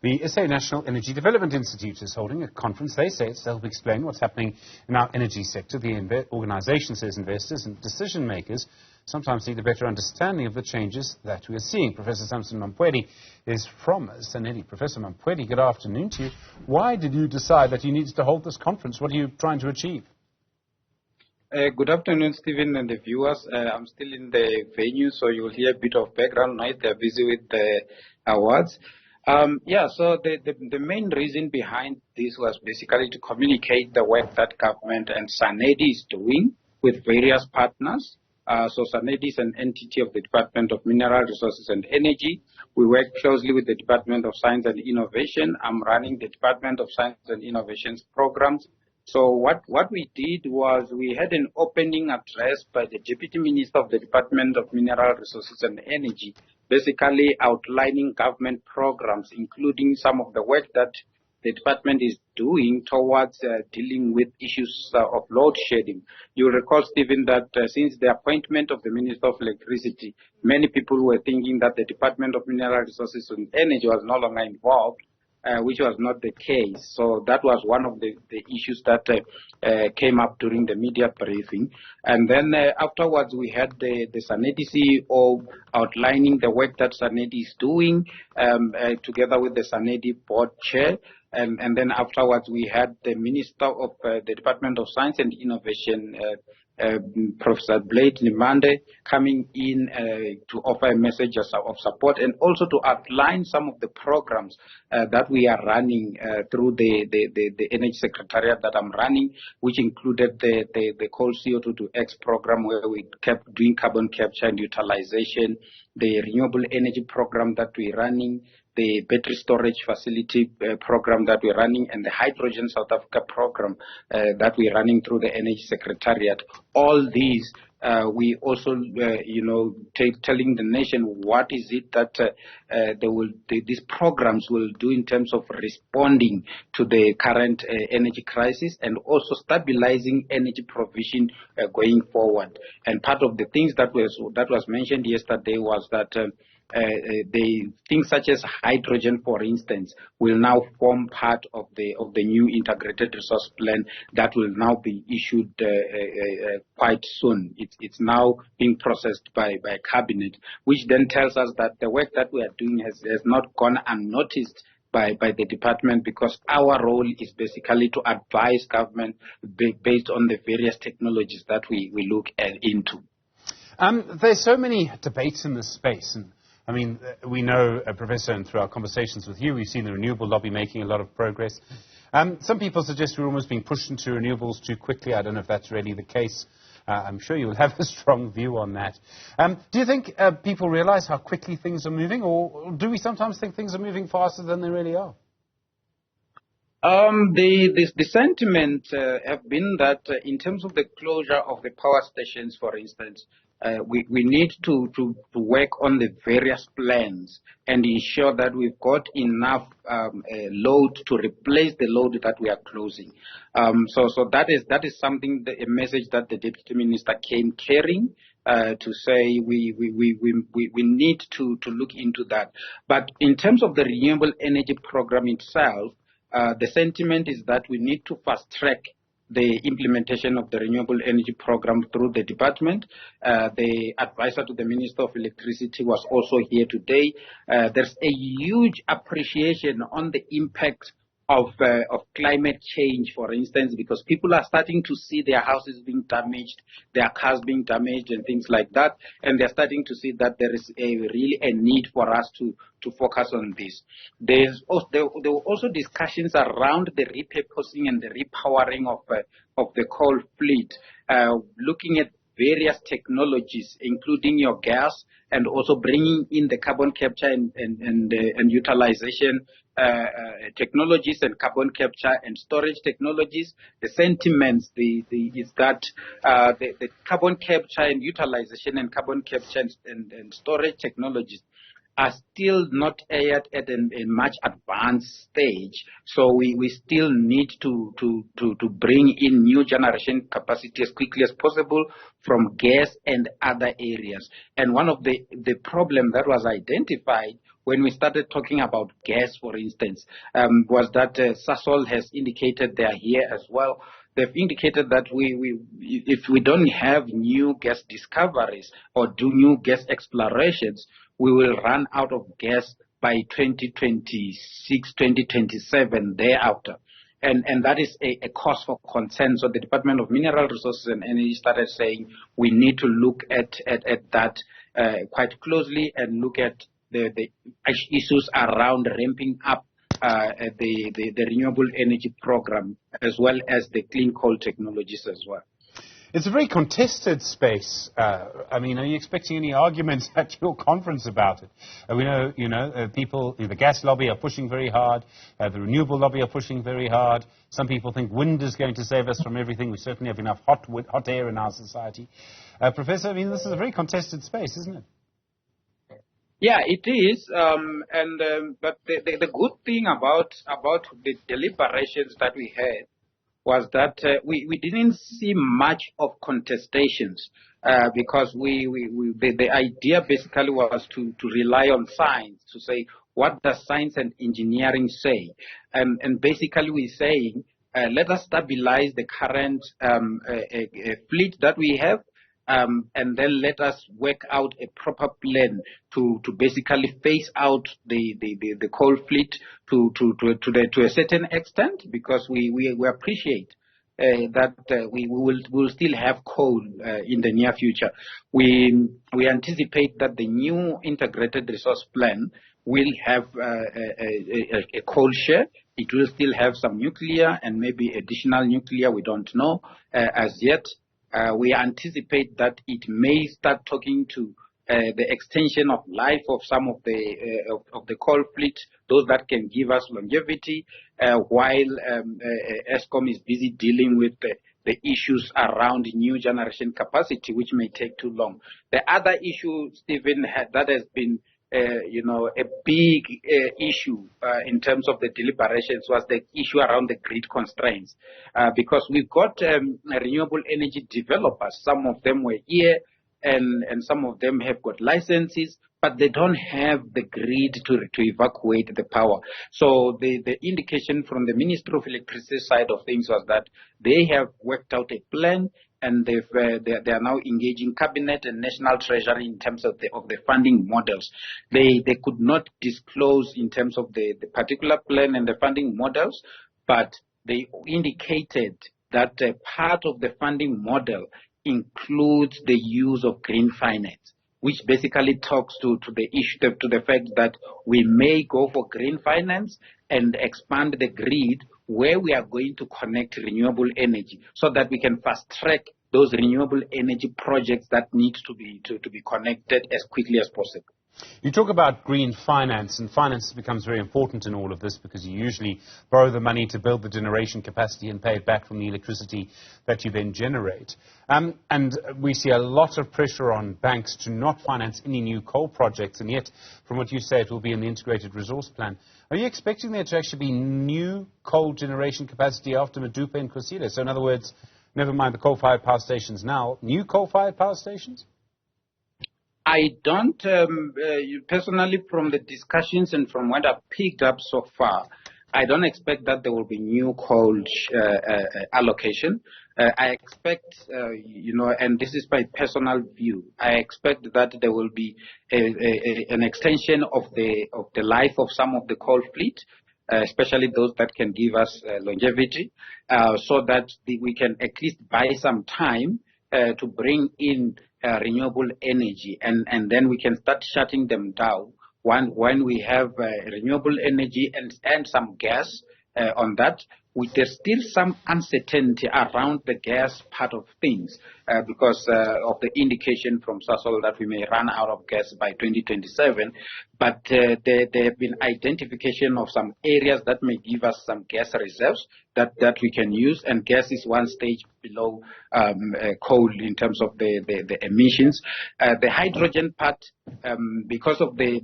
The SA National Energy Development Institute is holding a conference. They say it's to help explain what's happening in our energy sector. The organisation says investors and decision makers sometimes need a better understanding of the changes that we are seeing. Professor Sampson Mamphweli is from Sanedi. Professor Mamphweli, good afternoon to you. Why did you decide that you needed to hold this conference? What are you trying to achieve? Good afternoon, Stephen and the viewers. I'm still in the venue, so you'll hear a bit of background noise. They're busy with the awards. So the main reason behind this was basically to communicate the work that government and Sanedi is doing with various partners. So Sanedi is an entity of the Department of Mineral Resources and Energy. We work closely with the Department of Science and Innovation. I'm running the Department of Science and Innovations programs. So what we did was we had an opening address by the Deputy Minister of the Department of Mineral Resources and Energy, basically outlining government programs, including some of the work that the department is doing towards dealing with issues of load shedding. You'll recall, Stephen, that since the appointment of the Minister of Electricity, many people were thinking that the Department of Mineral Resources and Energy was no longer involved, which was not the case. So that was one of the issues that came up during the media briefing. And then afterwards, we had the Sanedi CEO outlining the work that Sanedi is doing together with the Sanedi board chair. And then afterwards, we had the Minister of the Department of Science and Innovation, Professor Blade Nimande, coming in to offer a message of support and also to outline some of the programs that we are running through the Energy Secretariat that I'm running, which included the Coal CO2 to X program, where we kept doing carbon capture and utilization, the renewable energy program that we're running, the battery storage facility program that we're running, and the Hydrogen South Africa program that we're running through the Energy Secretariat. All these, we also, telling the nation what is it that these programs will do in terms of responding to the current energy crisis and also stabilizing energy provision going forward. And part of the things that was mentioned yesterday was that the things such as hydrogen, for instance, will now form part of the new integrated resource plan that will now be issued quite soon. It's now being processed by cabinet, which then tells us that the work that we are doing has not gone unnoticed by the department, because our role is basically to advise government based on the various technologies that we look into. There's so many debates in this space, and I mean, we know, Professor, and through our conversations with you, we've seen the renewable lobby making a lot of progress. Some people suggest we're almost being pushed into renewables too quickly. I don't know if that's really the case. I'm sure you will have a strong view on that. Do you think people realize how quickly things are moving, or do we sometimes think things are moving faster than they really are? The sentiment have been that in terms of the closure of the power stations, for instance, we need to work on the various plans and ensure that we've got enough load to replace the load that we are closing. So that is something, a message that the Deputy Minister came carrying to say we need to look into that. But in terms of the renewable energy program itself, the sentiment is that we need to fast track the implementation of the renewable energy program through the department. The advisor to the Minister of Electricity was also here today. There's a huge appreciation on the impact of climate change, for instance, because people are starting to see their houses being damaged, their cars being damaged and things like that, and they're starting to see that there is really a need for us to focus on this. There were also discussions around the repurposing and the repowering of the coal fleet, looking at various technologies, including your gas, and also bringing in the carbon capture and utilization technologies and carbon capture and storage technologies. The sentiments is that the carbon capture and utilization and carbon capture and storage technologies are still not yet at a much advanced stage. So we still need to bring in new generation capacity as quickly as possible from gas and other areas. And one of the problem that was identified when we started talking about gas, for instance, was that Sasol has indicated they are here as well. They've indicated that if we don't have new gas discoveries or do new gas explorations, we will run out of gas by 2026, 2027, thereafter. And that is a cause for concern. So the Department of Mineral Resources and Energy started saying we need to look at that quite closely and look at the issues around ramping up the renewable energy program as well as the clean coal technologies as well. It's a very contested space. I mean, are you expecting any arguments at your conference about it? We know, people, the gas lobby are pushing very hard. The renewable lobby are pushing very hard. Some people think wind is going to save us from everything. We certainly have enough hot air in our society. Professor, I mean, this is a very contested space, isn't it? Yeah, it is. But the good thing about the deliberations that we had was that we didn't see much of contestations because the idea basically was to rely on science, to say what does science and engineering say, and basically we're saying let us stabilize the current fleet that we have. And then let us work out a proper plan to basically phase out the coal fleet to a certain extent, because we appreciate that we will still have coal in the near future. We anticipate that the new integrated resource plan will have a coal share. It will still have some nuclear and maybe additional nuclear. We don't know as yet. We anticipate that it may start talking to the extension of life of some of the coal fleet, those that can give us longevity, while Eskom is busy dealing with the issues around new generation capacity, which may take too long. The other issue, Stephen, that has been a big issue in terms of the deliberations was the issue around the grid constraints, because we've got renewable energy developers. Some of them were here and some of them have got licenses, but they don't have the grid to evacuate the power. So the indication from the Ministry of Electricity side of things was that they have worked out a plan, and they are now engaging Cabinet and National Treasury in terms of the funding models. They could not disclose in terms of the particular plan and the funding models, but they indicated that part of the funding model includes the use of green finance, which basically talks to the issue, to the fact that we may go for green finance and expand the grid where we are going to connect renewable energy so that we can fast track those renewable energy projects that need to be connected as quickly as possible. You talk about green finance, and finance becomes very important in all of this because you usually borrow the money to build the generation capacity and pay it back from the electricity that you then generate. And we see a lot of pressure on banks to not finance any new coal projects, and yet, from what you say, it will be in the integrated resource plan. Are you expecting there to actually be new coal generation capacity after Medupe and Kusile? So in other words, never mind the coal-fired power stations now, new coal-fired power stations? I don't, personally, from the discussions and from what I've picked up so far, I don't expect that there will be new coal allocation. I expect, and this is my personal view, I expect that there will be an extension of the life of some of the coal fleet, especially those that can give us longevity, so that we can at least buy some time to bring in renewable energy, and then we can start shutting them down when we have renewable energy and some gas on that. There's still some uncertainty around the gas part of things because of the indication from Sasol that we may run out of gas by 2027. But there have been identification of some areas that may give us some gas reserves that we can use, and gas is one stage below coal in terms of the emissions. The hydrogen part, because of the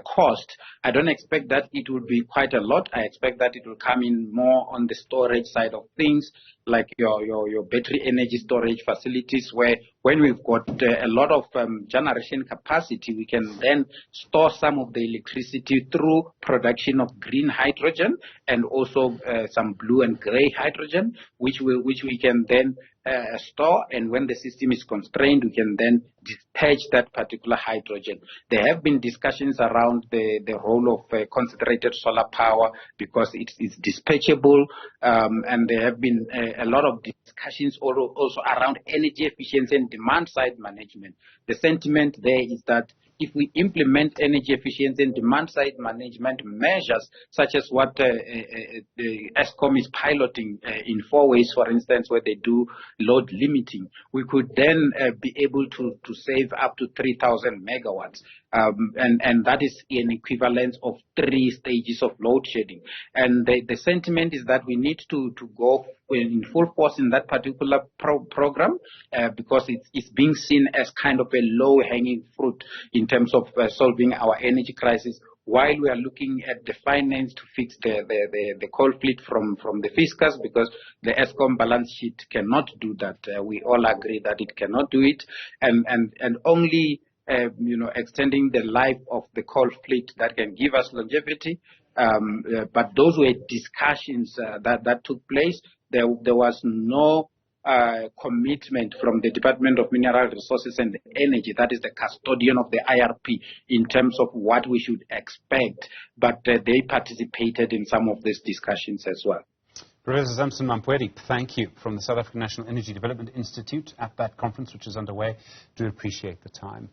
cost, I don't expect that it would be quite a lot. I expect that that it will come in more on the storage side of things, like your battery energy storage facilities, where when we've got a lot of generation capacity, we can then store some of the electricity through production of green hydrogen and also some blue and gray hydrogen, which we can then store, and when the system is constrained, we can then dispatch that particular hydrogen. There have been discussions around the role of concentrated solar power because it's dispatchable, and there have been a lot of discussions also around energy efficiency and demand side management. The sentiment there is that if we implement energy efficiency and demand side management measures, such as what the Eskom is piloting in 4 ways, for instance, where they do load limiting, we could then be able to save up to 3,000 megawatts. And that is an equivalent of 3 stages of load shedding. And the sentiment is that we need to go in full force in that particular program because it's being seen as kind of a low-hanging fruit in terms of solving our energy crisis, while we are looking at the finance to fix the coal fleet from the fiscus, because the Eskom balance sheet cannot do that. We all agree that it cannot do it, and only extending the life of the coal fleet that can give us longevity. But those were discussions that took place. There was no commitment from the Department of Mineral Resources and Energy, that is the custodian of the IRP, in terms of what we should expect. But they participated in some of these discussions as well. Professor Sampson Mamphweli, thank you, from the South African National Energy Development Institute at that conference which is underway. Do appreciate the time.